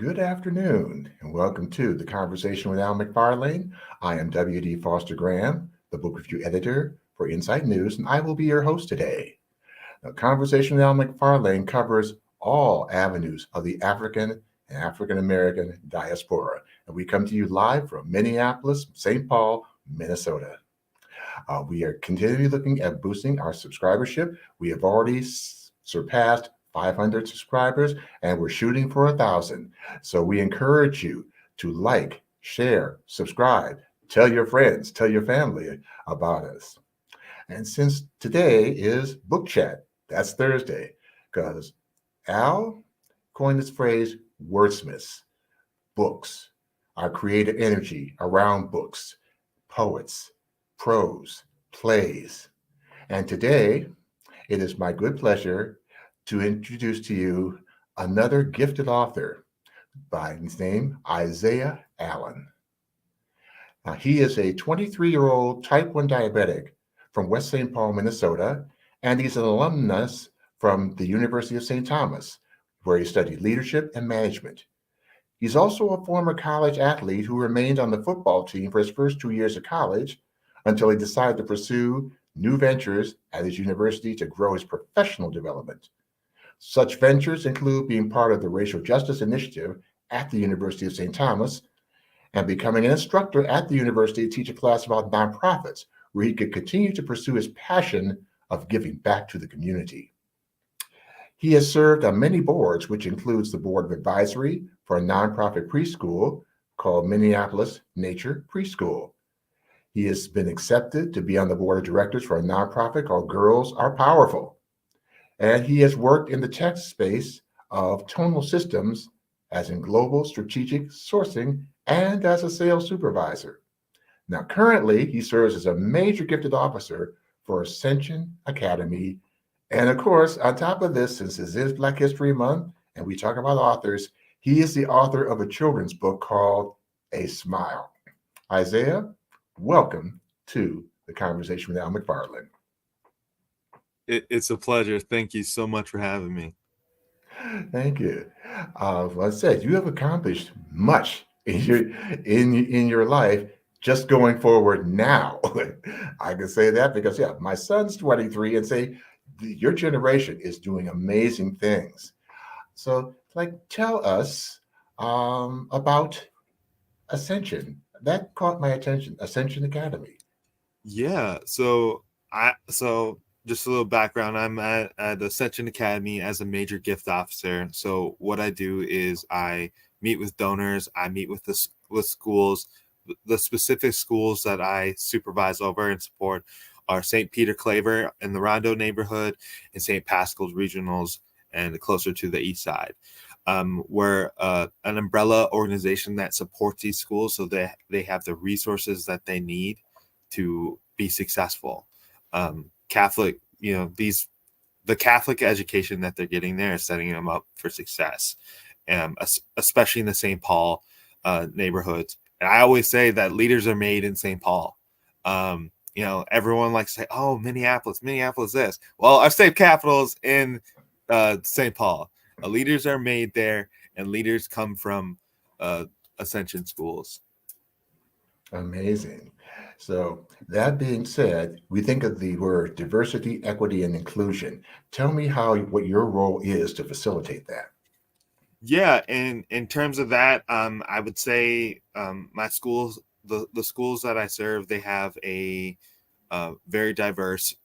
Good afternoon, and welcome to the Conversation with Al McFarlane. I am W.D. Foster Graham, the book review editor for Insight News, and I will be your host today. Now, Conversation with Al McFarlane covers all avenues of the African and African American diaspora, and we come to you live from Minneapolis, St. Paul, Minnesota. We are continually looking at boosting our subscribership. We have already surpassed 500 subscribers, and we're shooting for 1,000. So we encourage you to like, share, subscribe, tell your friends, tell your family about us. And since today is book chat, that's Thursday, because Al coined this phrase wordsmiths, books, our creative energy around books, poets, prose, plays. And today, it is my good pleasure to introduce to you another gifted author by his name, Isaiah Allen. Now, he is a 23-year-old type 1 diabetic from West St. Paul, Minnesota, and he's an alumnus from the University of St. Thomas, where he studied leadership and management. He's also a former college athlete who remained on the football team for his first 2 years of college until he decided to pursue new ventures at his university to grow his professional development. Such ventures include being part of the Racial Justice Initiative at the University of St. Thomas and becoming an instructor at the university to teach a class about nonprofits, where he could continue to pursue his passion of giving back to the community. He has served on many boards, which includes the Board of Advisory for a nonprofit preschool called Minneapolis Nature Preschool. He has been accepted to be on the board of directors for a nonprofit called Girls Are Powerful. And he has worked in the tech space of tonal systems, as in global strategic sourcing and as a sales supervisor. Now, currently, he serves as a major gifted officer for Ascension Academy. And of course, on top of this, since this is Black History Month and we talk about authors, he is the author of a children's book called A Smile. Isaiah, welcome to the Conversation with Al McFarlane. It's a pleasure. Thank you so much for having me. Thank you. Well, I said you have accomplished much in your life just going forward now. I can say that because my son's 23 and say your generation is doing amazing things. So, tell us about Ascension. That caught my attention. Ascension Academy. Yeah. So just a little background. I'm at Ascension Academy as a major gift officer. So what I do is I meet with donors. I meet with schools. The specific schools that I supervise over and support are St. Peter Claver in the Rondo neighborhood and St. Pascal's Regionals and closer to the east side. We're an umbrella organization that supports these schools so they have the resources that they need to be successful. Catholic, the Catholic education that they're getting there is setting them up for success, especially in the St. Paul neighborhoods. And I always say that leaders are made in St. Paul. Everyone likes to say, "Oh, Minneapolis this." Well, our state capital is in St. Paul. Leaders are made there, and leaders come from Ascension schools. Amazing. So that being said, we think of the word diversity, equity, and inclusion. Tell me what your role is to facilitate that. Yeah, and in terms of that, I would say my schools, the schools that I serve, they have a very diverse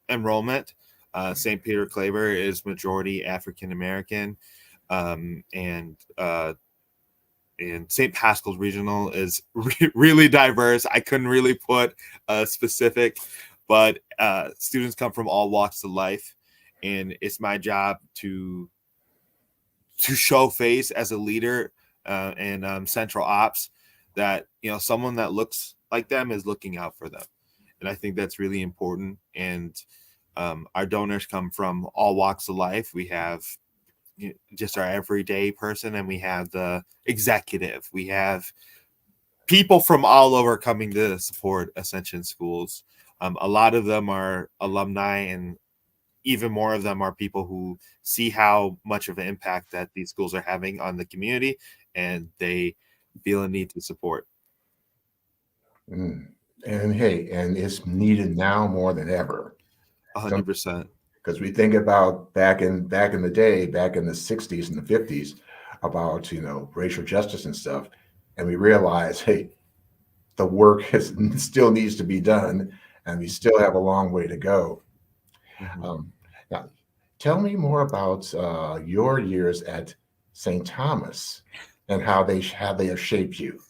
enrollment. St. Peter Claver is majority African American, and St. Pascal's Regional is really diverse. I couldn't really put a specific, but students come from all walks of life, and it's my job to show face as a leader and central ops that someone that looks like them is looking out for them, and I think that's really important. And our donors come from all walks of life. We have just our everyday person, and we have the executive. We have people from all over coming to support Ascension schools. A lot of them are alumni, and even more of them are people who see how much of an impact that these schools are having on the community, and they feel a need to support. Mm. And hey, and it's needed now more than ever. 100%. Because we think about back in the day, back in the 60s and the 50s, about racial justice and stuff, and we realize, hey, the work still needs to be done, and we still have a long way to go. Mhm. Now, tell me more about your years at St. Thomas and how they have shaped you.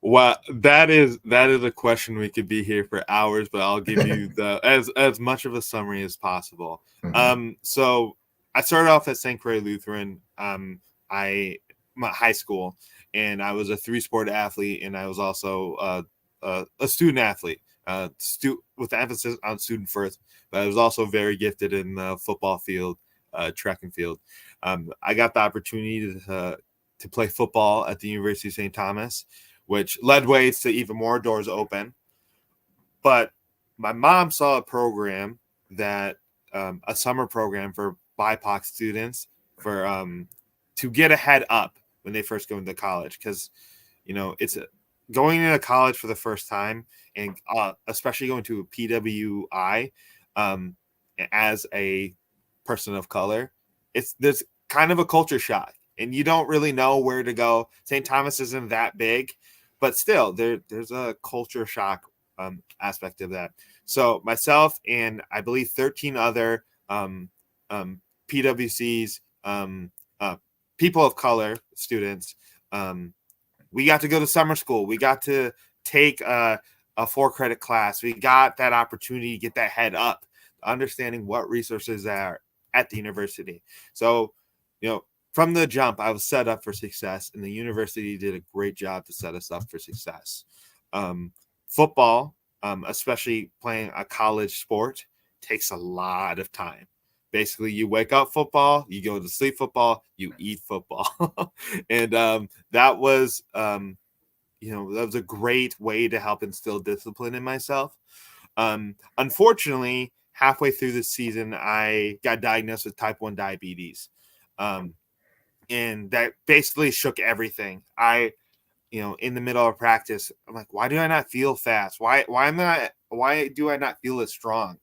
Well, that is a question we could be here for hours, but I'll give you the as much of a summary as possible. Mhm. So I started off at St. Croix Lutheran, my high school, and I was a 3-sport athlete, and I was also a student athlete, with emphasis on student first. But I was also very gifted in the football field, track and field. I got the opportunity to play football at the University of St. Thomas, which led ways to even more doors open. But my mom saw a program that a summer program for BIPOC students for to get a head up when they first go into college, because it's going into college for the first time, and especially going to a PWI as a person of color, there's kind of a culture shock, and you don't really know where to go. St. Thomas isn't that big, but still there's a culture shock aspect of that. So myself and I believe 13 other PWCs, people of color students, we got to go to summer school. We got to take a 4-credit class. We got that opportunity to get that head up, understanding what resources are at the university. So, from the jump, I was set up for success, and the university did a great job to set us up for success. Football, especially playing a college sport, takes a lot of time. Basically, you wake up football, you go to sleep football, you eat football. And that was a great way to help instill discipline in myself. Unfortunately, halfway through the season, I got diagnosed with type 1 diabetes. And that basically shook everything. In the middle of practice, I'm like, why do I not feel fast? Why do I not feel as strong?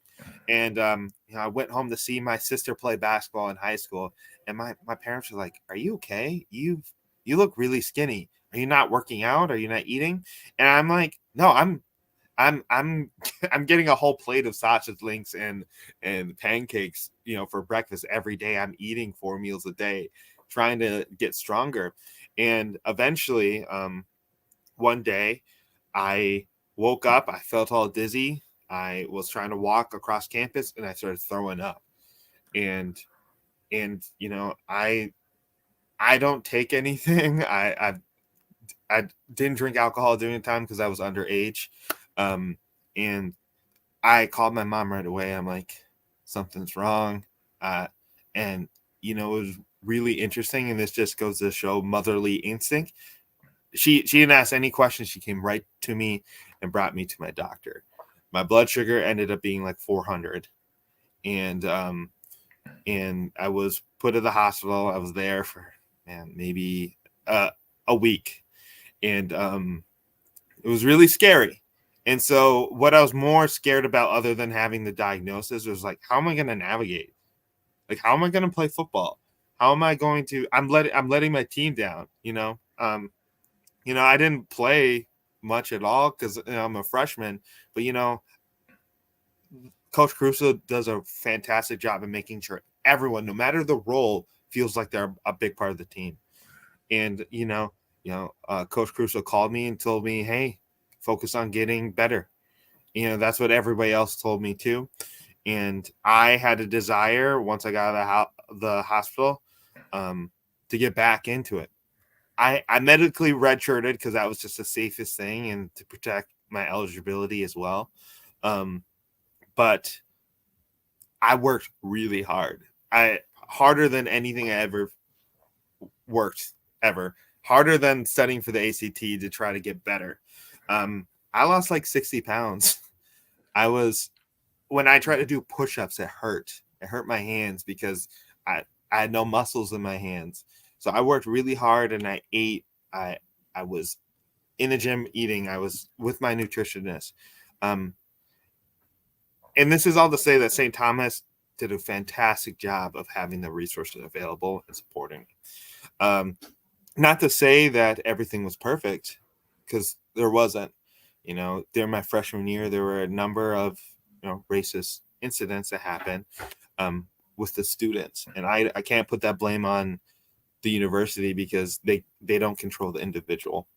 And I went home to see my sister play basketball in high school, and my parents were like, "Are you okay? You look really skinny. Are you not working out? Are you not eating?" And I'm like, "No, I'm I'm getting a whole plate of sausage links and pancakes, for breakfast every day. I'm eating 4 meals a day, trying to get stronger." And eventually, one day, I woke up. I felt all dizzy. I was trying to walk across campus, and I started throwing up. And I don't take anything. I didn't drink alcohol during the time because I was underage. And I called my mom right away. I'm like, something's wrong. And it was really interesting, and this just goes to show motherly instinct. She didn't ask any questions. She came right to me and brought me to my doctor. My blood sugar ended up being like 400, and I was put at the hospital. I was there for maybe a week, and it was really scary. And so what I was more scared about, other than having the diagnosis, was like, how am I going to navigate? Like, how am I going to play football? How am I going to? I'm letting my team down. I didn't play much at all because I'm a freshman. But Coach Caruso does a fantastic job in making sure everyone, no matter the role, feels like they're a big part of the team. And Coach Caruso called me and told me, "Hey, focus on getting better." That's what everybody else told me too. And I had a desire, once I got out of the hospital, to get back into it. I medically redshirted because that was just the safest thing and to protect my eligibility as well. But I worked really hard. Harder than anything I ever worked ever. Harder than studying for the ACT to try to get better. I lost like 60 pounds. When I tried to do push-ups, it hurt. It hurt my hands because I had no muscles in my hands. So I worked really hard and I ate. I was in the gym eating. I was with my nutritionist. And this is all to say that St. Thomas did a fantastic job of having the resources available and supporting. Not to say that everything was perfect, because there wasn't. During my freshman year, there were a number of racist incidents that happened with the students, and I can't put that blame on the university because they don't control the individual.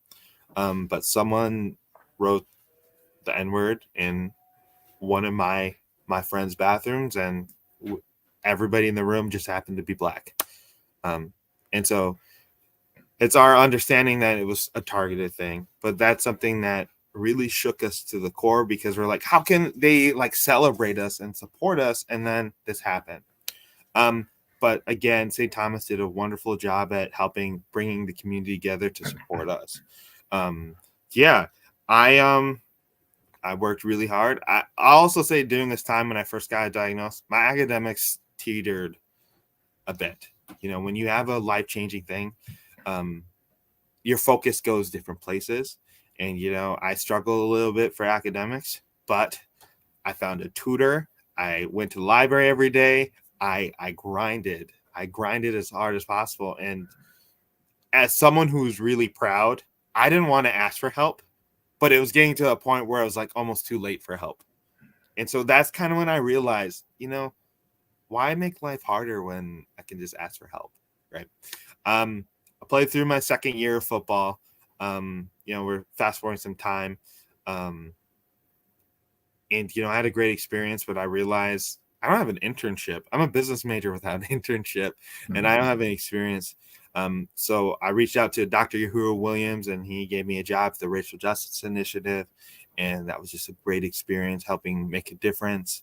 But someone wrote the N-word in one of my friend's bathrooms, and everybody in the room just happened to be black. And so it's our understanding that it was a targeted thing, but that's something that really shook us to the core, because we're like, how can they like celebrate us and support us, and then this happened? But again, St. Thomas did a wonderful job at helping bringing the community together to support us. Yeah, I worked really hard. I'll also say during this time when I first got diagnosed, my academics teetered a bit. When you have a life-changing thing, your focus goes different places. And, I struggled a little bit for academics, but I found a tutor. I went to the library every day. I grinded. I grinded as hard as possible. And as someone who's really proud, I didn't want to ask for help, but it was getting to a point where I was like almost too late for help. And so that's kind of when I realized, why make life harder when I can just ask for help, right? I played through my second year of football. We're fast forwarding some time. And, I had a great experience, but I realized I don't have an internship. I'm a business major without an internship, and I don't have any experience. So I reached out to Dr. Uhuru Williams, and he gave me a job at the Racial Justice Initiative. And that was just a great experience, helping make a difference.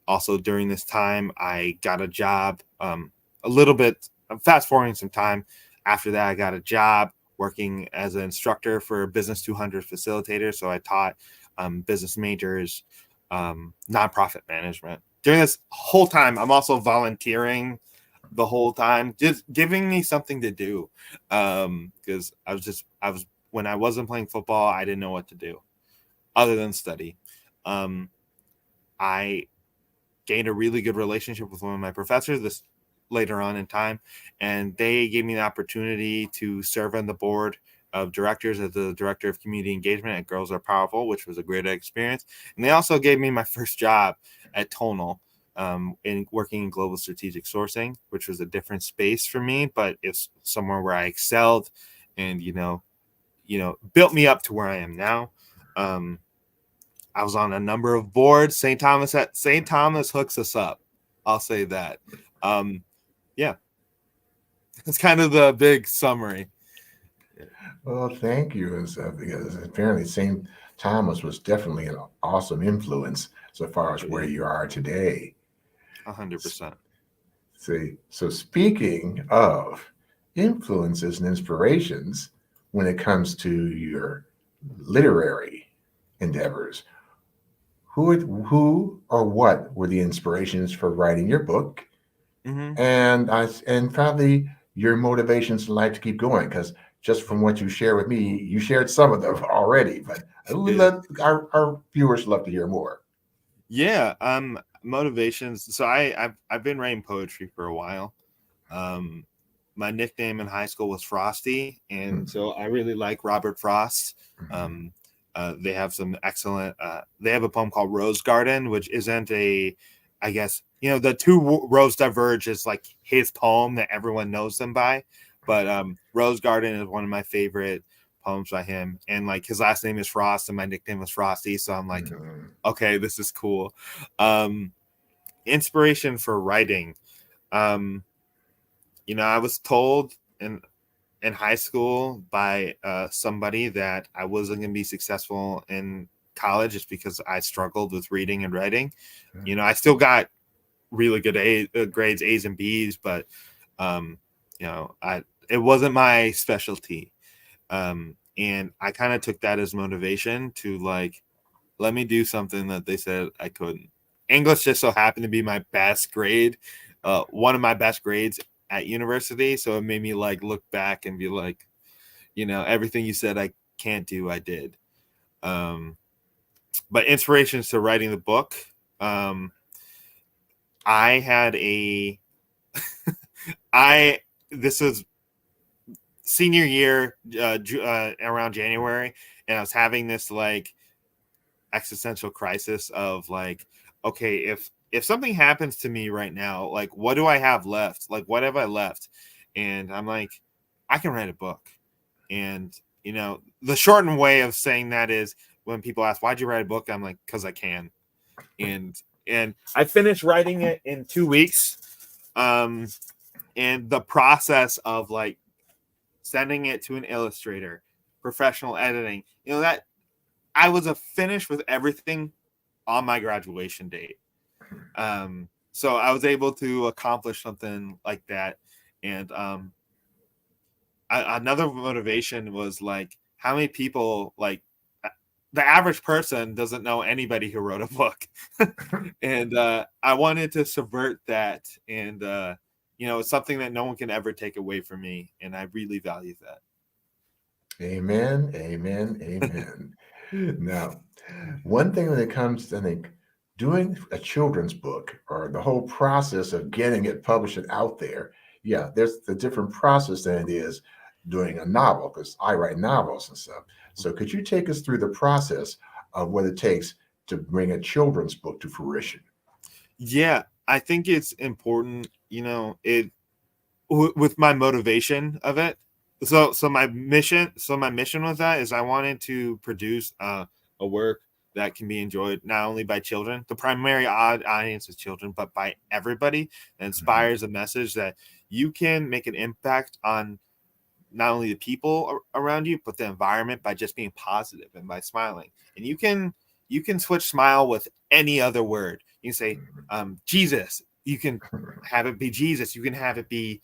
Also during this time, I got a job, a little bit, fast forwarding some time. After that, I got a job working as an instructor for Business 200 facilitator. So I taught business majors nonprofit management. During this whole time, I'm also volunteering the whole time, just giving me something to do. Because I was when I wasn't playing football, I didn't know what to do other than study. I gained a really good relationship with one of my professors this later on in time, and they gave me the opportunity to serve on the board of directors as the director of community engagement at Girls Are Powerful, which was a great experience. And they also gave me my first job at Tonal, in working in global strategic sourcing, which was a different space for me, but it's somewhere where I excelled and, built me up to where I am now. I was on a number of boards. St. Thomas hooks us up. I'll say that. Yeah, it's kind of the big summary. Well, thank you. Because apparently St. Thomas was definitely an awesome influence so far as where you are today. 100%. See, so speaking of influences and inspirations when it comes to your literary endeavors, who or what were the inspirations for writing your book, and probably your motivations in life to keep going? Because just from what you share with me, you shared some of them already, but we let our viewers love to hear more. Yeah, motivations. So I've been writing poetry for a while. My nickname in high school was Frosty, and so I really like Robert Frost. They have some excellent. They have a poem called Rose Garden, which isn't I guess the two rows diverge is like his poem that everyone knows them by, but Rose Garden is one of my favorite poems by him, and like his last name is Frost and my nickname was Frosty, so I'm like, okay, this is cool. Inspiration for writing. I was told in high school by somebody that I wasn't going to be successful in college just because I struggled with reading and writing. I still got really good grades, A's and B's, but it wasn't my specialty. And I kind of took that as motivation to like, let me do something that they said I couldn't. English just so happened to be my best grade, one of my best grades at university. So it made me like look back and be like, everything you said I can't do, I did. But inspirations to writing the book. I had this was senior year, around January, and I was having this like existential crisis of like, okay, if something happens to me right now, like what do I have left? Like what have I left? And I'm like, I can write a book. And the shortened way of saying that is when people ask, why'd you write a book? I'm like, because I can. And I finished writing it in 2 weeks. And the process of like sending it to an illustrator, professional editing, that I was finished with everything on my graduation date. So I was able to accomplish something like that. And another motivation was like, how many people, like the average person doesn't know anybody who wrote a book. And I wanted to subvert that. And, it's something that no one can ever take away from me. And I really value that. Amen, amen, amen. Now, one thing when it comes to, I think, doing a children's book or the whole process of getting it published and out there, yeah, there's a different process than it is doing a novel, because I write novels and stuff. So could you take us through the process of what it takes to bring a children's book to fruition? Yeah, I think it's important, with my motivation of it. So my mission with that is I wanted to produce a work that can be enjoyed not only by children, the primary audience is children, but by everybody, that inspires a message that you can make an impact on not only the people around you, but the environment by just being positive and by smiling. And you can switch smile with any other word. You can say Jesus. You can have it be Jesus. You can have it be,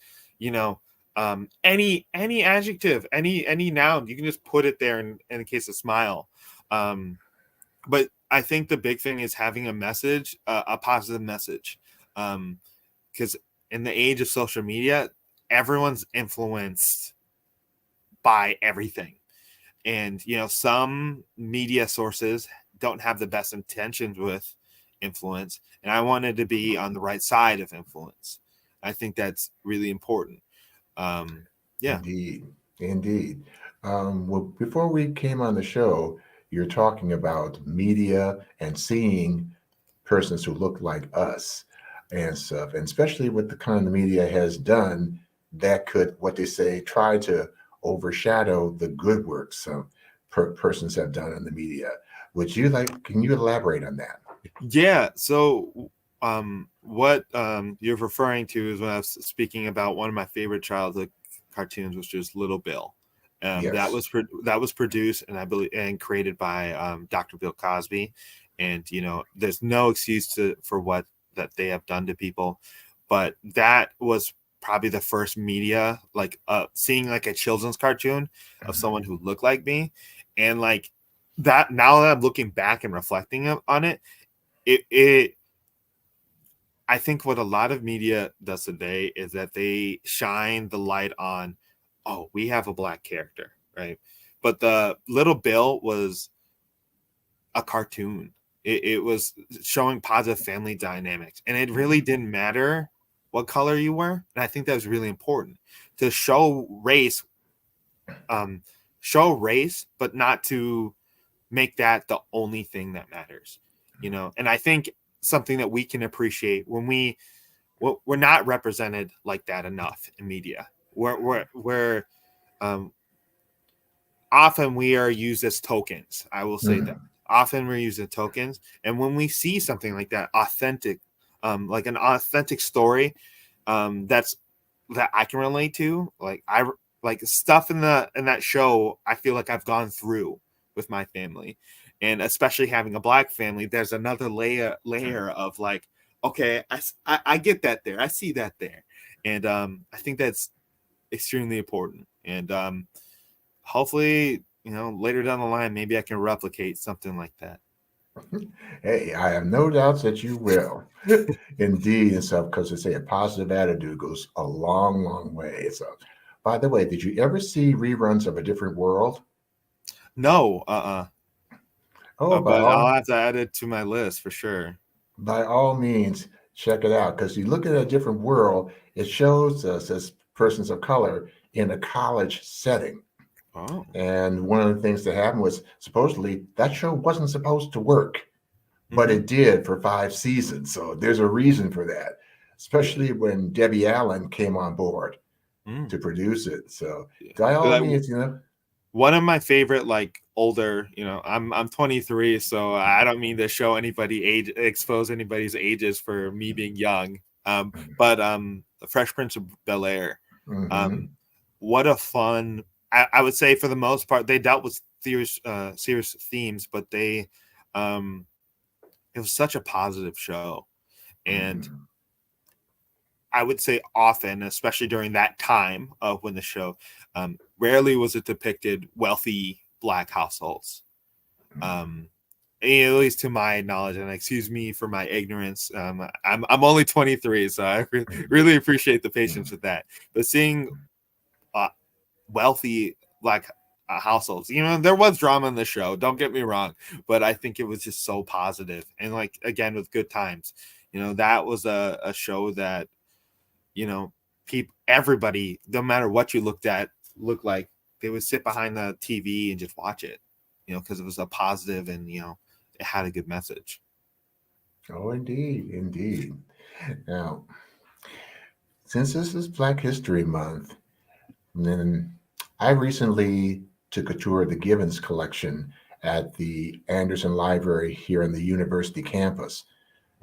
any adjective, any noun. You can just put it there in the case of smile. But I think the big thing is having a message, a positive message, because in the age of social media, everyone's influenced by everything. And, some media sources don't have the best intentions with influence. And I wanted to be on the right side of influence. I think that's really important. Yeah. Indeed, indeed. Well, before we came on the show, you're talking about media and seeing persons who look like us and stuff, and especially what the kind of media has done that could, what they say, try to overshadow the good work some persons have done in the media. Can you elaborate on that? Yeah. So, what you're referring to is when I was speaking about one of my favorite childhood cartoons, which is Little Bill. That Yes. was produced and I believe and created by Dr. Bill Cosby, and there's no excuse for what that they have done to people, but that was probably the first media like seeing like a children's cartoon of someone who looked like me, and like that. Now that I'm looking back and reflecting on it, it I think what a lot of media does today is that they shine the light on, oh, we have a black character, right? But the Little Bill was a cartoon. It was showing positive family dynamics, and it really didn't matter what color you were. And I think that was really important to show race, but not to make that the only thing that matters, And I think something that we can appreciate when we're not represented like that enough in media. We're often we are used as tokens. I will say that Mhm. often we're used as tokens, and when we see something like that, authentic, like an authentic story, that I can relate to, like I like stuff in that show. I feel like I've gone through with my family, and especially having a black family, there's another layer of like, okay, I get that there, I see that there, and I think that's extremely important. And hopefully, later down the line, maybe I can replicate something like that. Hey, I have no doubts that you will. Indeed, and so because they say a positive attitude goes a long, long way. So, by the way, did you ever see reruns of A Different World? No, Oh, but I'll have to add it to my list for sure. by all means, check it out because you look at A Different World, it shows us as persons of color in a college setting. Oh. And one of the things that happened was supposedly that show wasn't supposed to work, but Mm-hmm. it did for 5 seasons. So there's a reason for that, especially when Debbie Allen came on board Mm. to produce it. So Yeah. by all Like, means, one of my favorite, like older, I'm 23, so I don't mean to show anybody age, expose anybody's ages for me being young. But The Fresh Prince of Bel Air, mm-hmm. um, what a fun. I would say for the most part they dealt with serious themes, but it was such a positive show, and Mm-hmm. I would say often, especially during that time of when the show, rarely was it depicted wealthy black households. Um, at least to my knowledge, and excuse me for my ignorance. I'm only 23, so I really appreciate the patience with that. But seeing uh, wealthy black households, there was drama in the show. Don't get me wrong, but I think it was just so positive and like again with good times. That was a show that people, everybody, no matter what you looked like, they would sit behind the TV and just watch it, because it was a positive and it had a good message. Oh, indeed, indeed. Now, since this is Black History Month, then I recently took a tour of the Givens collection at the Anderson Library here on the university campus.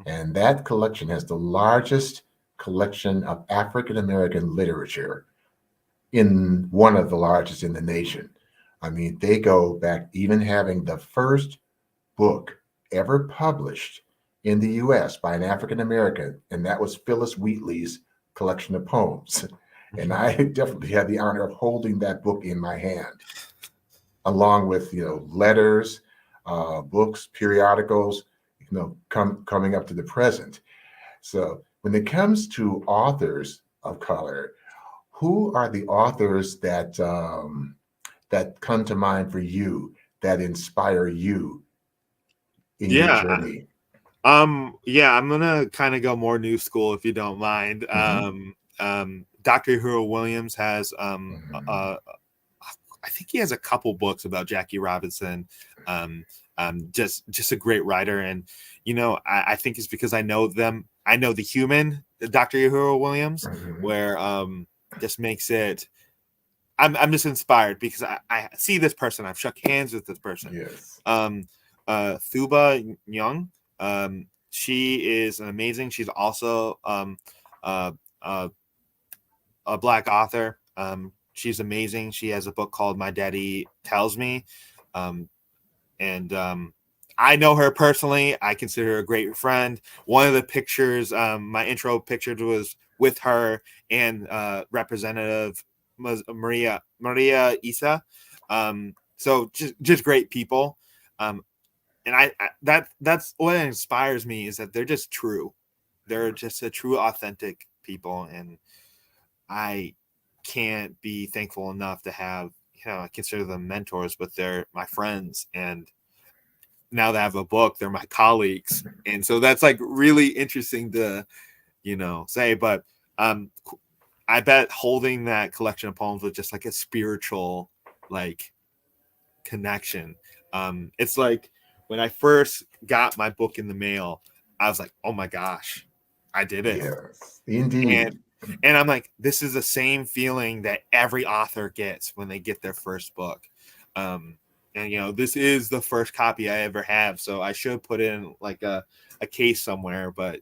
And that collection has the largest collection of African American literature, in one of the largest in the nation. I mean, they go back even having the first book ever published in the US by an African American, and that was Phyllis Wheatley's collection of poems. And I definitely had the honor of holding that book in my hand, along with letters, books, periodicals, coming up to the present. So when it comes to authors of color, who are the authors that come to mind for you that inspire you in your Yeah. journey? Yeah, I'm gonna kind of go more new school if you don't mind. Mm-hmm. Dr. Hero Williams has Mm-hmm. I think he has a couple books about Jackie Robinson. Um, just a great writer, and I think it's because I know them. I know the human, Dr. Hero Williams, Mm-hmm. where just makes it. I'm just inspired because I see this person. I've shook hands with this person. Yes. Um, Thuba Young. She is an amazing. She's also uh, uh, a black author. She's amazing. She has a book called My Daddy Tells Me. Um, and I know her personally. I consider her a great friend. One of the pictures, my intro picture was with her and Representative Maria Isa. So just great people. And that's what inspires me is that they're just true. They're just a true, authentic people, and I can't be thankful enough to have, I consider them mentors, but they're my friends. And now that I have a book, they're my colleagues. And so that's like really interesting to, say. But um, I bet holding that collection of poems was just like a spiritual, like, connection. It's like when I first got my book in the mail, I was like, oh my gosh, I did it. Yes. And Indeed. and I'm like, this is the same feeling that every author gets when they get their first book. Um, and this is the first copy I ever have, so I should put in like a case somewhere, but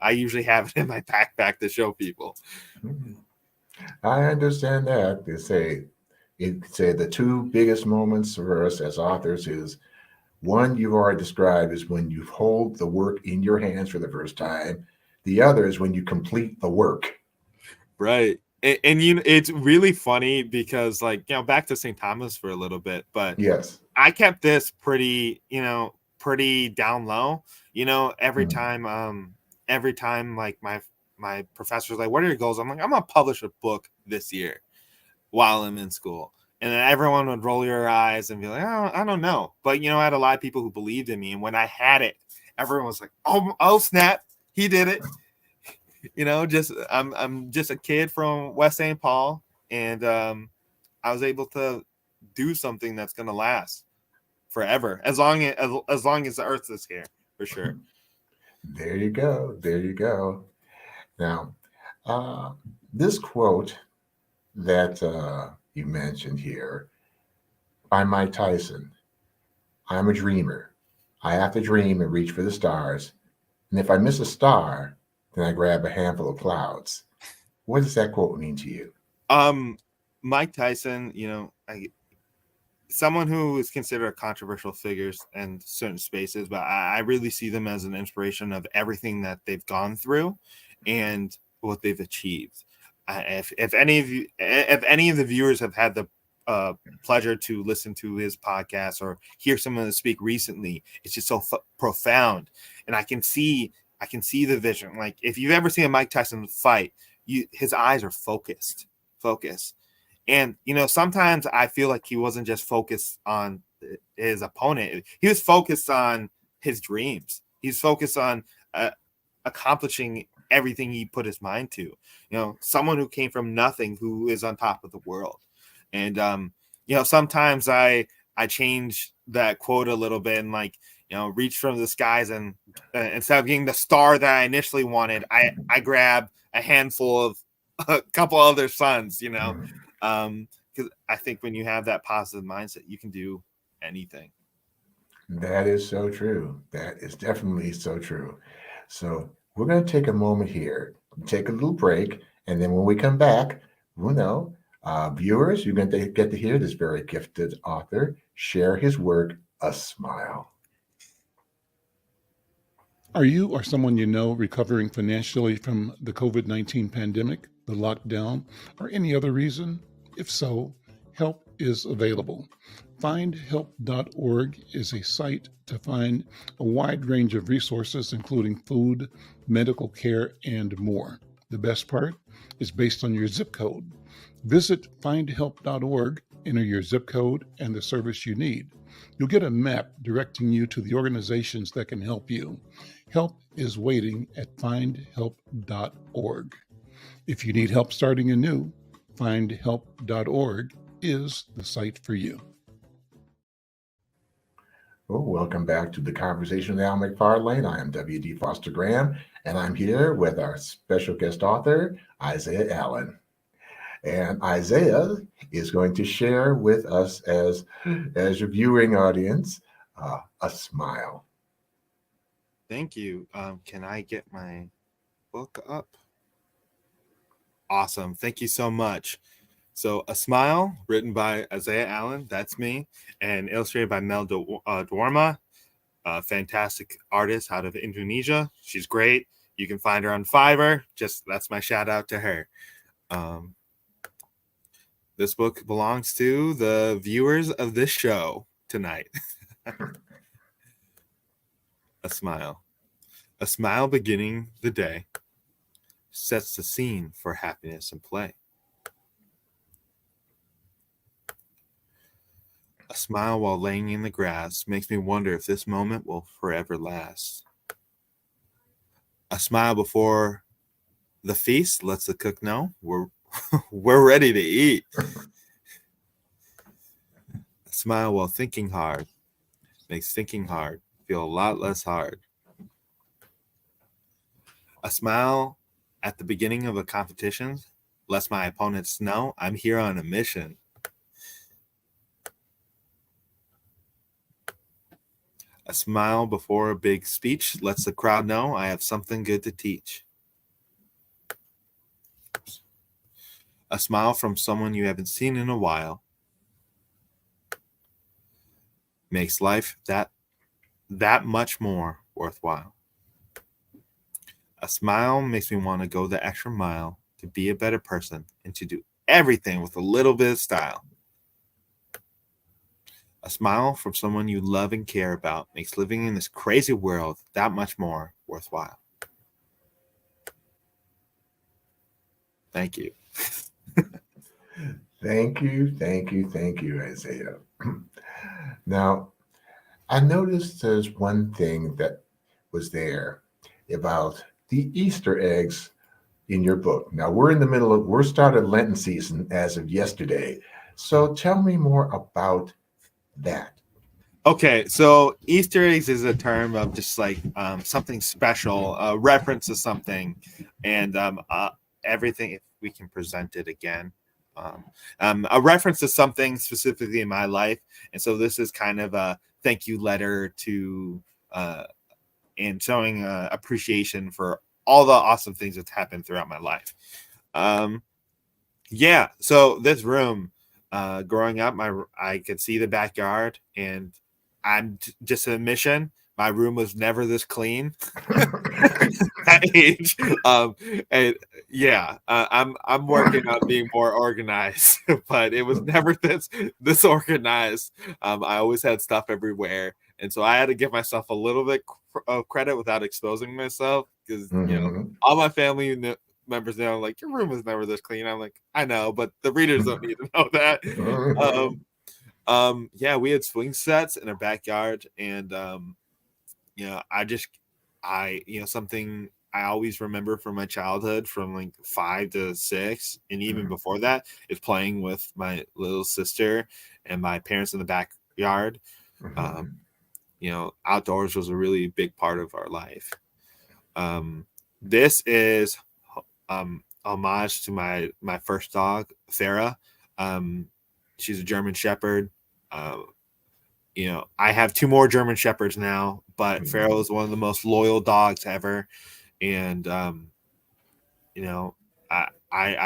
I usually have it in my backpack to show people. Mhm. I understand that. They say the two biggest moments for us as authors is one you've already described is when you hold the work in your hands for the first time. The other is when you complete the work. Right. And it's really funny because like, back to St. Thomas for a little bit, but Yes. I kept this pretty down low. Every time like my professor's like, what are your goals? I'm like, I'm gonna publish a book this year while I'm in school. And then everyone would roll your eyes and be like, oh, I don't know. But I had a lot of people who believed in me. And when I had it, everyone was like, oh snap, he did it. I'm just a kid from West St. Paul, and I was able to do something that's gonna last forever, as long as the earth is here, for sure. There you go. There you go. Now, this quote that you mentioned here by Mike Tyson: I'm a dreamer. I have to dream and reach for the stars. And if I miss a star, then I grab a handful of clouds. What does that quote mean to you? Mike Tyson, someone who is considered a controversial figures in certain spaces, but I really see them as an inspiration of everything that they've gone through and what they've achieved. If any of the viewers have had the pleasure to listen to his podcast or hear someone speak recently, it's just so profound, and I can see the vision. Like, if you've ever seen a Mike Tyson fight, his eyes are focused. And sometimes I feel like he wasn't just focused on his opponent; he was focused on his dreams. He's focused on accomplishing everything he put his mind to. Someone who came from nothing, who is on top of the world. And sometimes I change that quote a little bit and, like, reach from the skies, and instead of getting the star that I initially wanted, I grab a handful of a couple other suns. Because I think when you have that positive mindset, you can do anything. That is so true. That is definitely so true. So we're going to take a moment here, take a little break, and then when we come back, viewers, you're going to get to hear this very gifted author share his work, A Smile. Are you or someone you know recovering financially from the COVID-19 pandemic, the lockdown, or any other reason? If so, help is available. Findhelp.org is a site to find a wide range of resources, including food, medical care, and more. The best part is based on your zip code. Visit findhelp.org, enter your zip code and the service you need. You'll get a map directing you to the organizations that can help you. Help is waiting at findhelp.org. If you need help starting anew, findhelp.org is the site for you. Well, welcome back to the Conversation with Al McFarlane. I am W.D. Foster Graham, and I'm here with our special guest author, Isaiah Allen. And Isaiah is going to share with us, as your viewing audience, A Smile. Thank you. Can I get my book up? Awesome. Thank you so much. So, A Smile, written by Isaiah Allen, that's me, and illustrated by Mel Dwarma, a fantastic artist out of Indonesia. She's great. You can find her on Fiverr. That's my shout out to her. This book belongs to the viewers of this show tonight. A smile. A smile beginning the day sets the scene for happiness and play. A smile while laying in the grass makes me wonder if this moment will forever last. A smile before the feast lets the cook know we're ready to eat. A smile while thinking hard makes thinking hard feel a lot less hard. A smile at the beginning of a competition lets my opponents know I'm here on a mission. A smile before a big speech lets the crowd know I have something good to teach. A smile from someone you haven't seen in a while makes life that much more worthwhile. A smile makes me want to go the extra mile to be a better person and to do everything with a little bit of style. A smile from someone you love and care about makes living in this crazy world that much more worthwhile. Thank you. Thank you, Isaiah. Now, I noticed there's one thing that was there about the Easter eggs in your book. Now, we're started Lenten season as of yesterday. So tell me more about that. Okay, so Easter eggs is a term of just like something special, a reference to something, and everything, if we can present it again. A reference to something specifically in my life. And so this is kind of a thank you letter to and showing appreciation for all the awesome things that's happened throughout my life. Yeah, so this room, growing up, I could see the backyard, and I'm just an admission. My room was never this clean at age. And yeah, I'm working on being more organized, but it was never this organized. I always had stuff everywhere, and so I had to give myself a little bit of credit without exposing myself, because all my family members know, like, your room was never this clean. I'm like, I know, but the readers don't need to know that. Yeah, we had swing sets in our backyard, and something I always remember from my childhood, from like 5 to 6, and even before that, is playing with my little sister and my parents in the backyard. Outdoors was a really big part of our life. This is homage to my first dog, Farah. She's a German Shepherd. I have 2 more German Shepherds now, but Farah is one of the most loyal dogs ever. And, I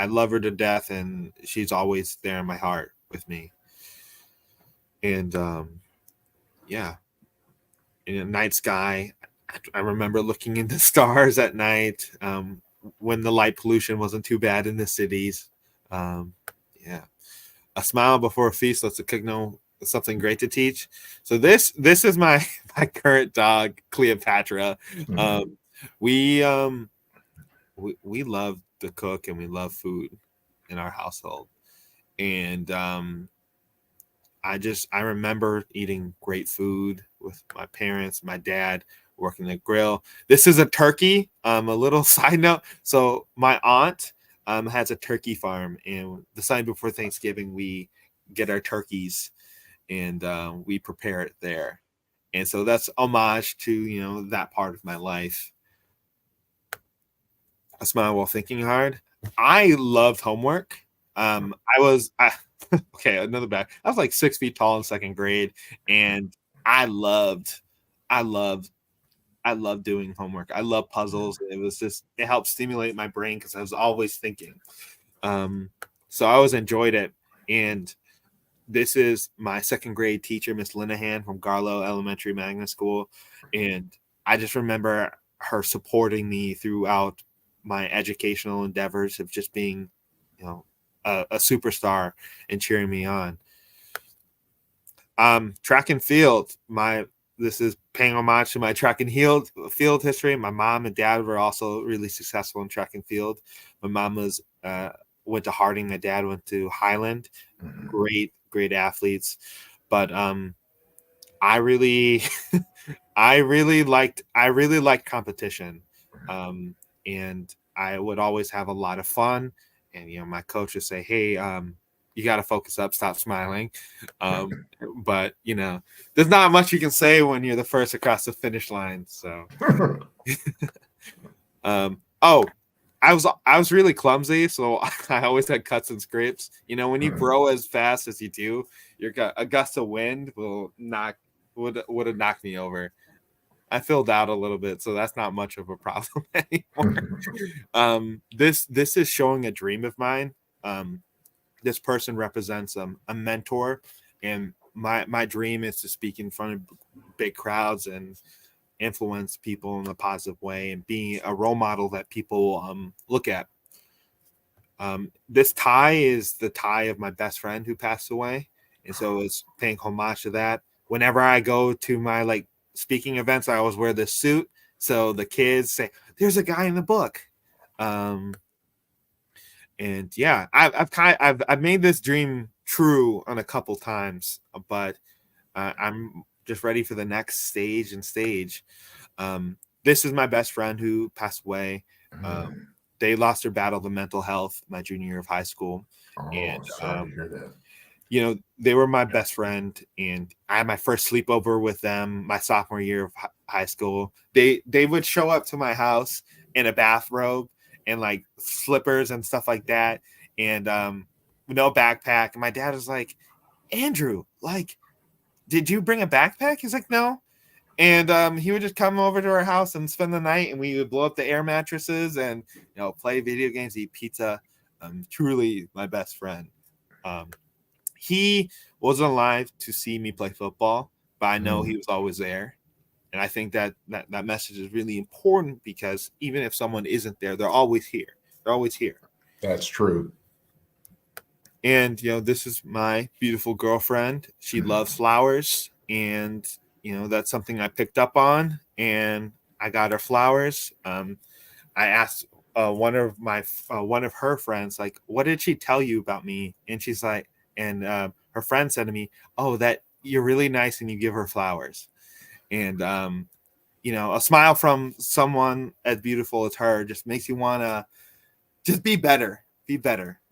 love her to death, and she's always there in my heart with me. And, yeah, in a night sky, I remember looking into stars at night, when the light pollution wasn't too bad in the cities. Yeah. A smile before a feast lets the cook know something great to teach. So this is my current dog, Cleopatra. We love to cook, and we love food in our household. And I remember eating great food with my parents, my dad, working the grill. This is a turkey. A little side note. So my aunt has a turkey farm, and the Sunday before Thanksgiving, we get our turkeys, and we prepare it there. And so that's homage to that part of my life. A smile while thinking hard. I loved homework. Okay, another back. I was like 6 feet tall in 2nd grade, and I loved doing homework. I love puzzles. It helped stimulate my brain because I was always thinking. So I always enjoyed it. And this is my 2nd grade teacher, Miss Linehan from Garlow Elementary Magnet School. And I just remember her supporting me throughout my educational endeavors of just being, a superstar and cheering me on. Track and field. This is paying homage to my track and field history. My mom and dad were also really successful in track and field. My mom went to Harding. My dad went to Highland. Great athletes. But I really liked competition. And I would always have a lot of fun. And my coach would say, "Hey, you got to focus up, stop smiling." But there's not much you can say when you're the first across the finish line. So, I was really clumsy, so I always had cuts and scrapes. When you grow as fast as you do, a gust of wind would have knocked me over. I filled out a little bit, so that's not much of a problem anymore. This is showing a dream of mine. This person represents a mentor, and my dream is to speak in front of big crowds and influence people in a positive way and be a role model that people look at. This tie is the tie of my best friend who passed away, And so it's paying homage to that. Whenever I go to my like speaking events, I always wear this suit. So the kids say, there's a guy in the book. And yeah, I've made this dream true on a couple times, but I'm just ready for the next stage. This is my best friend who passed away. They lost their battle to mental health my junior year of high school. Oh, And sorry to hear that. you know, they were my best friend, and I had my first sleepover with them my sophomore year of high school. They would show up to my house in a bathrobe and like slippers and stuff like that, and no backpack. And my dad was like, Andrew, like, did you bring a backpack? He's like, no. And he would just come over to our house and spend the night, and we would blow up the air mattresses and play video games, eat pizza. Truly my best friend. He wasn't alive to see me play football, but I know he was always there. And I think that message is really important, because even if someone isn't there, they're always here. They're always here. That's true. And, this is my beautiful girlfriend. She loves flowers, and, that's something I picked up on, and I got her flowers. I asked one of her friends, like, what did she tell you about me? And she's like, and her friend said to me, oh, that you're really nice and you give her flowers. And, a smile from someone as beautiful as her just makes you want to just be better,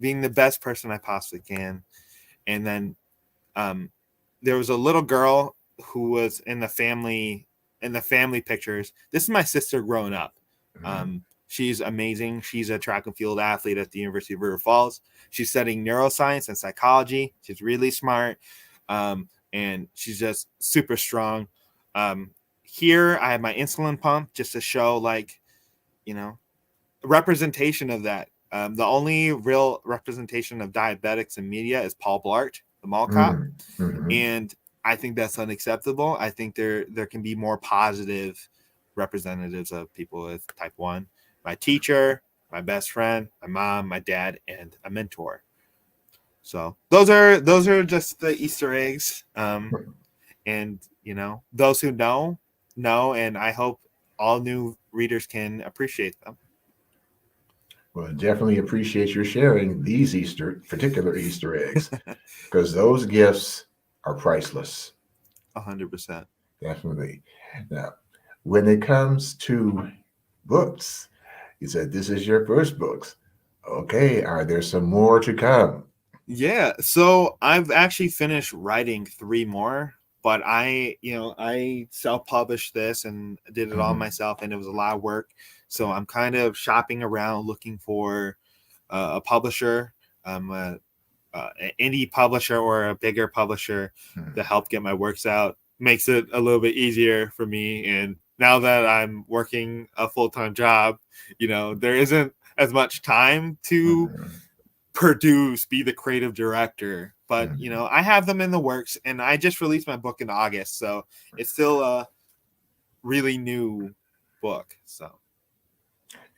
being the best person I possibly can. And then there was a little girl who was in the family pictures. This is my sister growing up. She's amazing. She's a track and field athlete at the University of River Falls. She's studying neuroscience and psychology. She's really smart. And she's just super strong. Here I have my insulin pump just to show, like, representation of that. The only real representation of diabetics in media is Paul Blart, the mall cop. And I think that's unacceptable. I think there can be more positive representatives of people with type 1. My teacher, my best friend, my mom, my dad, and a mentor. So those are just the Easter eggs. And those who know, and I hope all new readers can appreciate them. Well, definitely appreciate your sharing these particular Easter eggs, because those gifts are priceless. 100%. Definitely. Now, when it comes to books, you said this is your first books. Okay, are there some more to come? Yeah, so I've actually finished writing 3 more, but I self-published this and did it all myself, and it was a lot of work. So I'm kind of shopping around looking for a publisher, an indie publisher or a bigger publisher to help get my works out. Makes it a little bit easier for me. And now that I'm working a full-time job, there isn't as much time to produce, be the creative director. But, I have them in the works, and I just released my book in August. So it's still a really new book. So.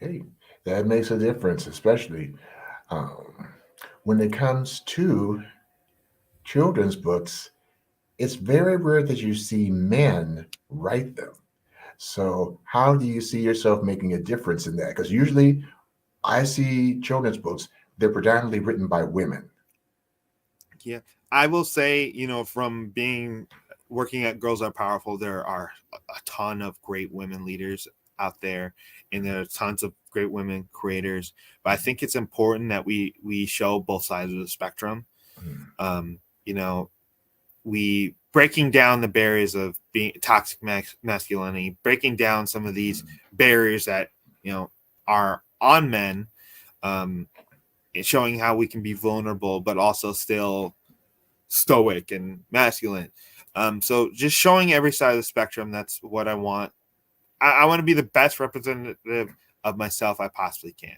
Hey, that makes a difference, especially when it comes to children's books. It's very rare that you see men write them. So how do you see yourself making a difference in that? Because usually I see children's books, they're predominantly written by women. Yeah, I will say, from working at Girls Are Powerful, there are a ton of great women leaders out there, and there are tons of great women creators. But I think it's important that we show both sides of the spectrum. We breaking down the barriers of being toxic masculinity, breaking down some of these barriers that are on men, showing how we can be vulnerable but also still stoic and masculine. So just showing every side of the spectrum. That's what I want. I want to be the best representative of myself I possibly can.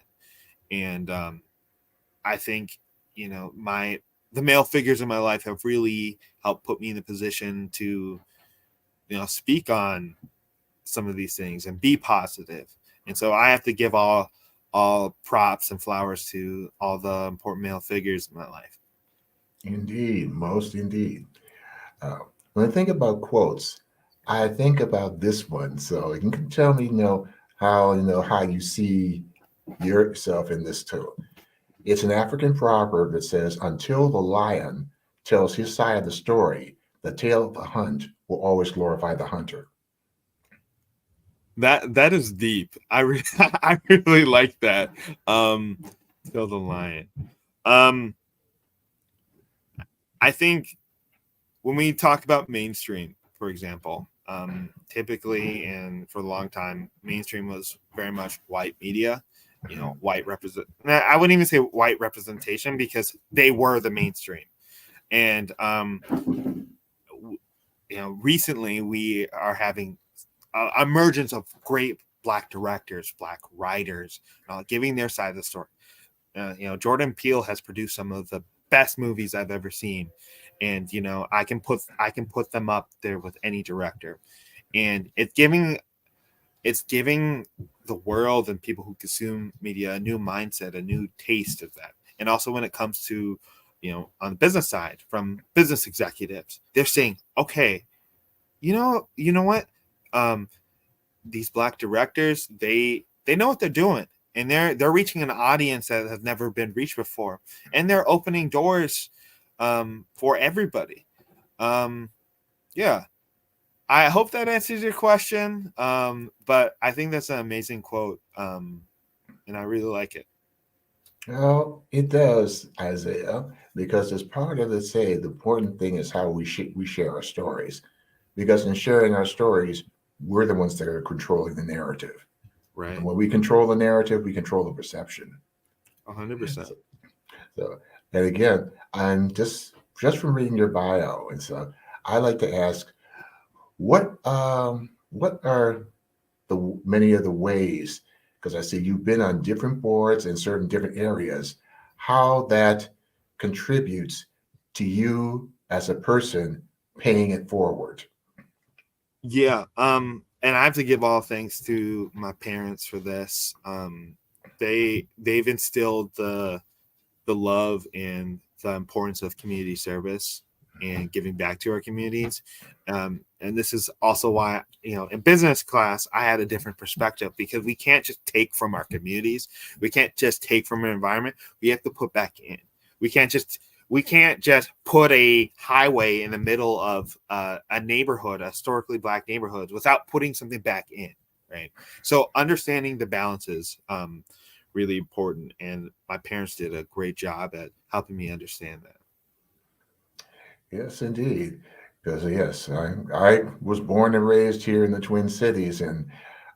And I think the male figures in my life have really helped put me in the position to speak on some of these things and be positive. And so I have to give all props and flowers to all the important male figures in my life. Indeed, most indeed. Uh, when I think about quotes, I think about this one. So you can tell me, how you see yourself in this too. It's an African proverb that says, "Until the lion tells his side of the story, the tale of the hunt will always glorify the hunter." That is deep. I really like that. Kill the lion. Um, I think when we talk about mainstream, for example, typically and for a long time, mainstream was very much white media. White represent. I wouldn't even say white representation because they were the mainstream. And recently we are having emergence of great black directors, black writers, giving their side of the story. Jordan Peele has produced some of the best movies I've ever seen, and I can put them up there with any director, and it's giving the world and people who consume media a new mindset, a new taste of that. And also when it comes to on the business side, from business executives, they're saying, okay, you know what, um, these black directors, they know what they're doing, and they're reaching an audience that has never been reached before, and they're opening doors for everybody. um yeah, I hope that answers your question, but I think that's an amazing quote, and I really like it. Well, it does, Isaiah, because as part of the say, the important thing is how we share our stories. Because in sharing our stories, we're the ones that are controlling the narrative. And Right. when we control the narrative, we control the perception. 100%. So, so and again, I'm just from reading your bio, and so I like to ask, what are the many of the ways, because I see you've been on different boards in certain different areas, how that contributes to you as a person paying it forward. Yeah. And I have to give all thanks to my parents for this. They've instilled the love and the importance of community service and giving back to our communities. And this is also why, in business class, I had a different perspective, because we can't just take from our communities. We can't just take from an environment. We have to put back in. We can't just we can't just put a highway in the middle of a neighborhood, a historically black neighborhood, without putting something back in. Right. So understanding the balances, really important, and my parents did a great job at helping me understand that. Yes, indeed. Because yes, I was born and raised here in the Twin Cities, and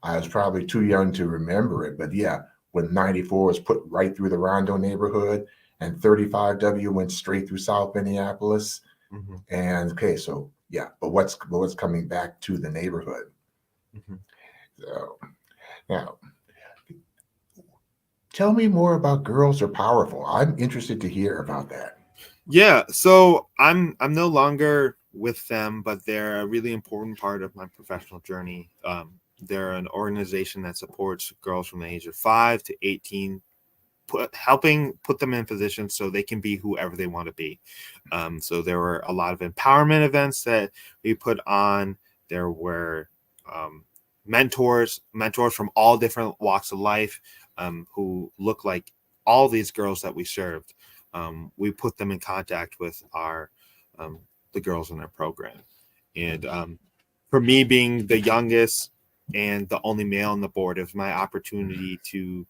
I was probably too young to remember it. But yeah, when 94 was put right through the Rondo neighborhood, and 35W went straight through South Minneapolis. Mm-hmm. And okay, so yeah, but what's coming back to the neighborhood? Mm-hmm. So now, tell me more about Girls Are Powerful. I'm interested to hear about that. Yeah, so I'm no longer with them, but they're a really important part of my professional journey. They're an organization that supports girls from the age of 5 to 18, helping put them in positions so they can be whoever they want to be. So there were a lot of empowerment events that we put on. There were mentors from all different walks of life, who look like all these girls that we served. We put them in contact with um, the girls in our program. And for me, being the youngest and the only male on the board, it was my opportunity to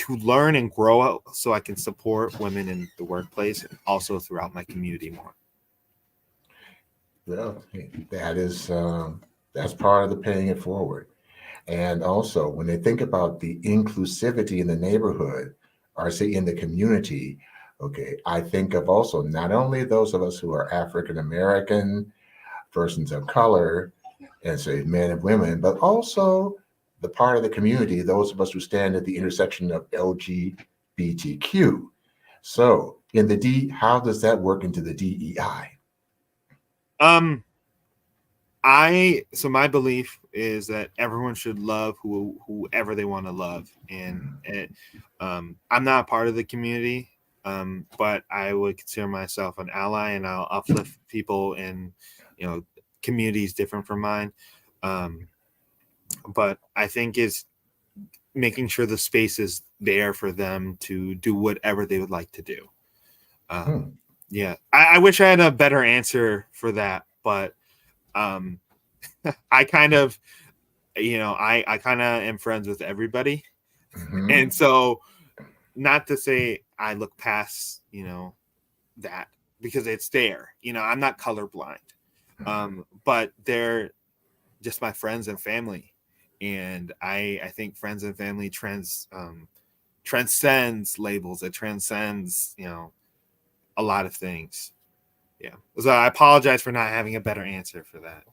learn and grow out so I can support women in the workplace and also throughout my community more. Well, that's part of the paying it forward. And also, when they think about the inclusivity in the neighborhood, or say in the community, okay, I think of also not only those of us who are African American, persons of color, and say men and women, but also the part of the community, those of us who stand at the intersection of LGBTQ. So, in the how does that work into the DEI? Um, so my belief is that everyone should love whoever they want to love, and I'm not part of the community. but I would consider myself an ally, and I'll uplift people in, communities different from mine. But I think is making sure the space is there for them to do whatever they would like to do. Yeah, I wish I had a better answer for that, but I kind of, I kind of am friends with everybody. And so, not to say I look past, that, because it's there. I'm not colorblind, but they're just my friends and family, and I think friends and family transcends labels. It transcends, a lot of things. Yeah. So I apologize for not having a better answer for that.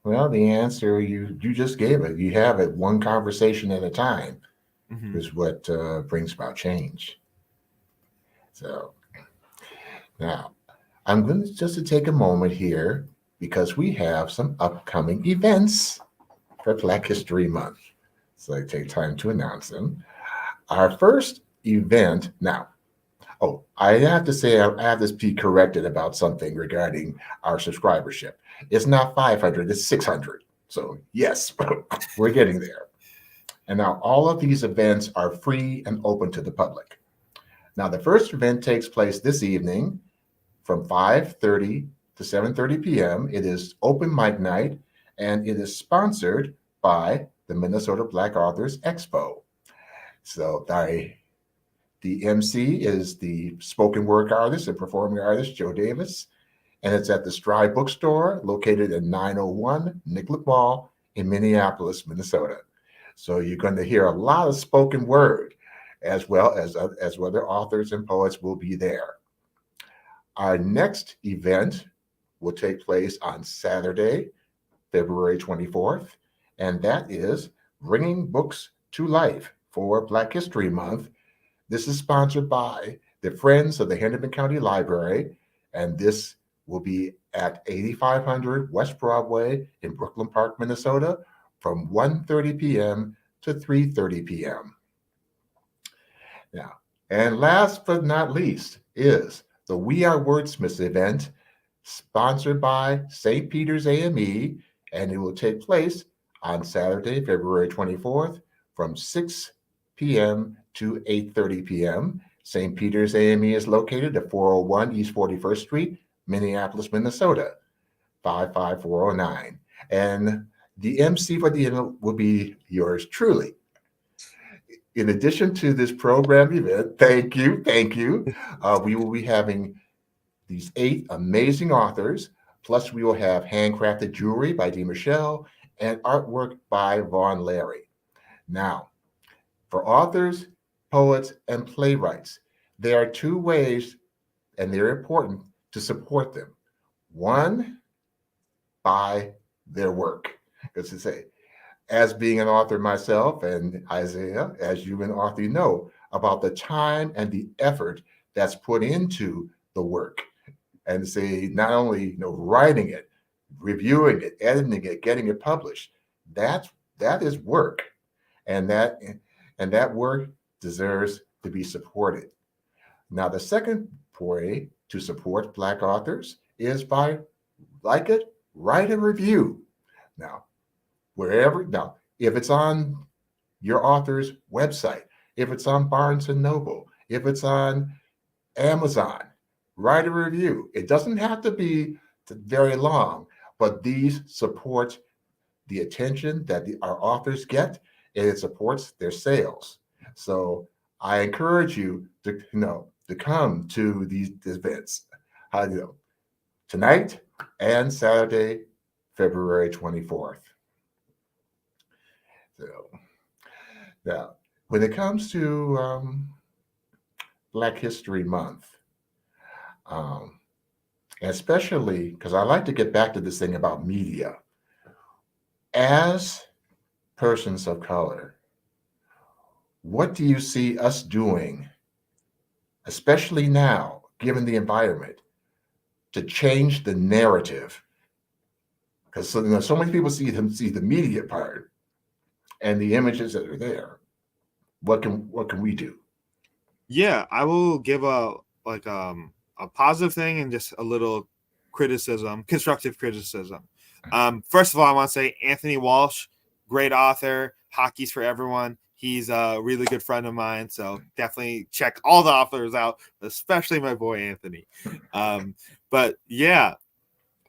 Well, the answer you just gave it. You have it one conversation at a time is what brings about change. So now I'm going to just to take a moment here because we have some upcoming events for Black History Month. So I take time to announce them. Our first event now. Oh, I have to say, I have to be corrected about something regarding our subscribership. It's not 500, it's 600. So yes, we're getting there. And now all of these events are free and open to the public. Now the first event takes place this evening from 5:30 to 7:30 p.m. It is open mic night, and it is sponsored by the Minnesota Black Authors Expo. So the MC is the spoken word artist and performing artist, Joe Davis, and it's at the Stride Bookstore located at 901 Nicollet Mall in Minneapolis, Minnesota. So you're going to hear a lot of spoken word as well as other authors and poets will be there. Our next event will take place on Saturday, February 24th, and that is Bringing Books to Life for Black History Month. This is sponsored by the Friends of the Hennepin County Library, and this will be at 8500 West Broadway in Brooklyn Park, Minnesota, from 1:30 p.m. to 3:30 p.m. Now, and last but not least is the We Are Wordsmiths event, sponsored by St. Peter's AME, and it will take place on Saturday, February 24th, from 6 p.m. to 8:30 p.m. St. Peter's AME is located at 401 East 41st Street, Minneapolis, Minnesota, 55409. And the MC for the event will be yours truly. In addition to this program event, thank you, we will be having these 8 amazing authors, plus we will have handcrafted jewelry by Dee Michelle and artwork by Vaughn Larry. Now, for authors, poets, and playwrights, there are 2 ways, and they're important, to support them. One, buy their work. Because to say, as being an author myself, and Isaiah, as you an author know about the time and the effort that's put into the work. And say, not only writing it, reviewing it, editing it, getting it published, that is work. And that work deserves to be supported. Now, the second way to support Black authors is by like it, write a review. Now, if it's on your author's website, if it's on Barnes and Noble, if it's on Amazon, write a review. It doesn't have to be very long, but these support the attention that our authors get, and it supports their sales. So I encourage you to come to these events. Tonight and Saturday, February 24th. So now, when it comes to Black History Month, especially because I like to get back to this thing about media. As persons of color, what do you see us doing, especially now, given the environment, to change the narrative? Because so many people see the media part and the images that are there. What can we do? Yeah, I will give a positive thing and just a little criticism, constructive criticism. First of all, I want to say Anthony Walsh, great author, Hockey's for Everyone. He's a really good friend of mine, so definitely check all the authors out, especially my boy Anthony. But yeah,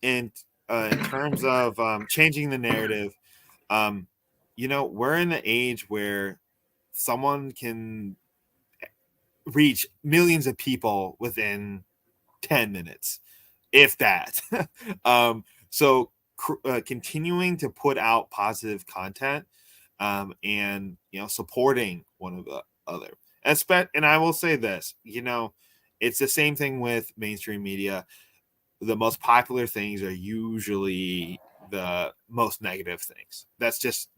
in terms of changing the narrative, we're in an age where someone can reach millions of people within 10 minutes, if that. So continuing to put out positive content, and supporting one of the other. And I will say this, it's the same thing with mainstream media. The most popular things are usually the most negative things. That's just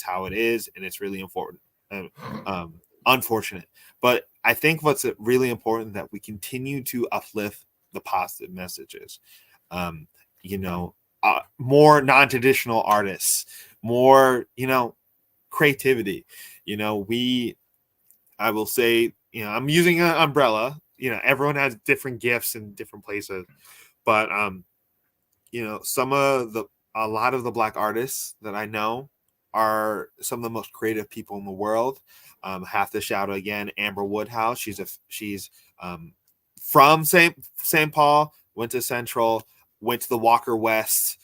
how it is, and it's really important. Unfortunate, but I think what's really important that we continue to uplift the positive messages. Um, More non-traditional artists, more creativity. I will say, I'm using an umbrella. Everyone has different gifts in different places, but a lot of the Black artists that I know are some of the most creative people in the world. Have to shout out again Amber Woodhouse. She's from St. Paul, went to Central, went to the Walker West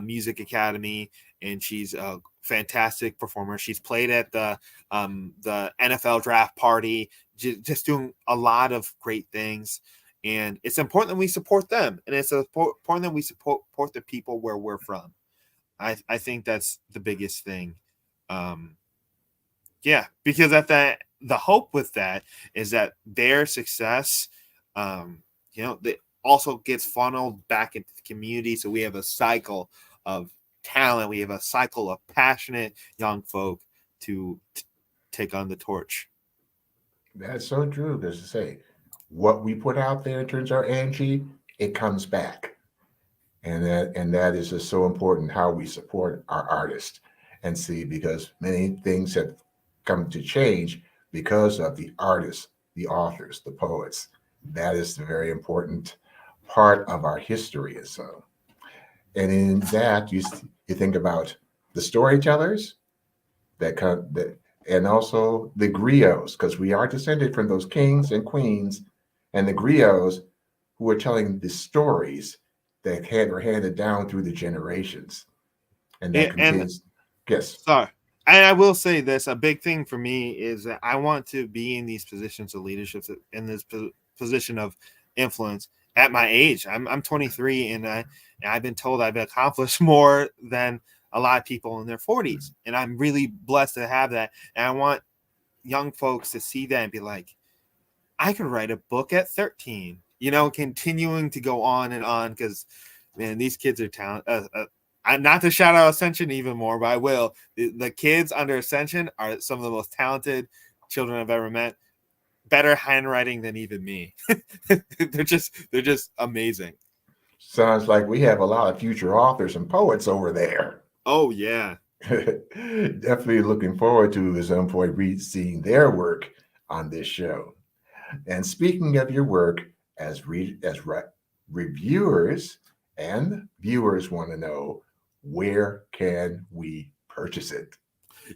Music Academy, and she's a fantastic performer. She's played at the NFL draft party, just doing a lot of great things. And it's important that we support them, and it's important that we support the people where we're from. I think that's the biggest thing. Yeah, because the hope with that is that their success, that also gets funneled back into the community. So we have a cycle of talent. We have a cycle of passionate young folk to take on the torch. That's so true. Because to say, what we put out there in terms of our energy, it comes back, and that is just so important. How we support our artists, and see, because many things have come to change because of the artists, the authors, the poets. That is the very important part of our history. And so, and in that, you think about the storytellers that come that, and also the griots, because we are descended from those kings and queens, and the griots who are telling the stories that were handed down through the generations, and that And continues. Yes. sorry, and I will say this: a big thing for me is that I want to be in these positions of leadership, in this position of influence at my age. I'm 23, and I've been told I've accomplished more than a lot of people in their 40s, and I'm really blessed to have that. And I want young folks to see that and be like, I could write a book at 13. Continuing to go on and on, because man, these kids are talented. Not to shout out Ascension even more, but I will. The kids under Ascension are some of the most talented children I've ever met. Better handwriting than even me. they're just amazing. Sounds like we have a lot of future authors and poets over there. Oh yeah. Definitely looking forward to, at some point, seeing their work on this show. And speaking of your work, reviewers and viewers want to know, where can we purchase it?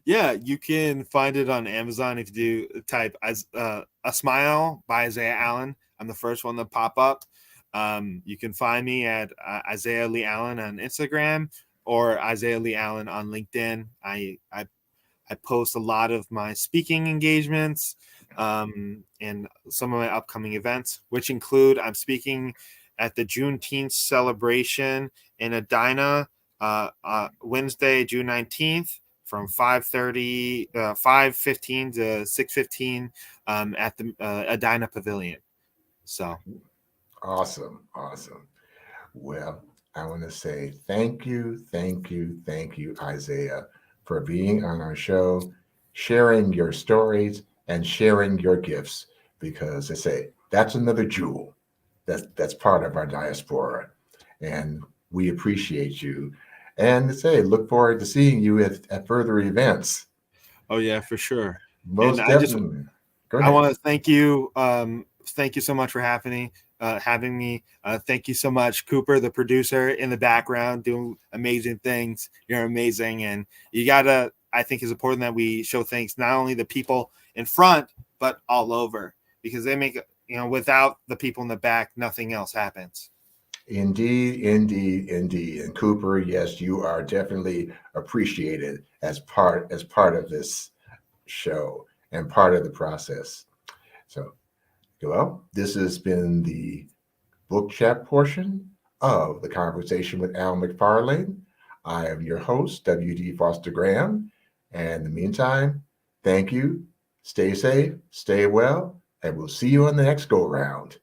Yeah, you can find it on Amazon if you do type as A Smile by Isaiah Allen. I'm the first one to pop up. You can find me at Isaiah Lee Allen on Instagram, or Isaiah Lee Allen on LinkedIn. I post a lot of my speaking engagements, and some of my upcoming events, which include I'm speaking at the Juneteenth celebration in Edina, Wednesday, June 19th, from 5:15 to 6:15 at the Edina Pavilion. So Awesome. Well, I want to say thank you, Isaiah, for being on our show, sharing your stories and sharing your gifts, because I say that's another jewel that's part of our diaspora. And we appreciate you. And to say, look forward to seeing you at further events. oh yeah, for sure. And Most I just definitely. Go I ahead. want to thank you. Thank you so much for having me. Thank you so much, Cooper, the producer in the background, doing amazing things. You're amazing, and you gotta. I think it's important that we show thanks not only the people in front but all over, because they make, without the people in the back, nothing else happens. Indeed, indeed, indeed. And Cooper, yes, you are definitely appreciated as part of this show and part of the process. So, well, this has been the book chat portion of the Conversation with Al McFarlane. I am your host, W.D. Foster Graham. And in the meantime, thank you. Stay safe, stay well, and we'll see you on the next go round.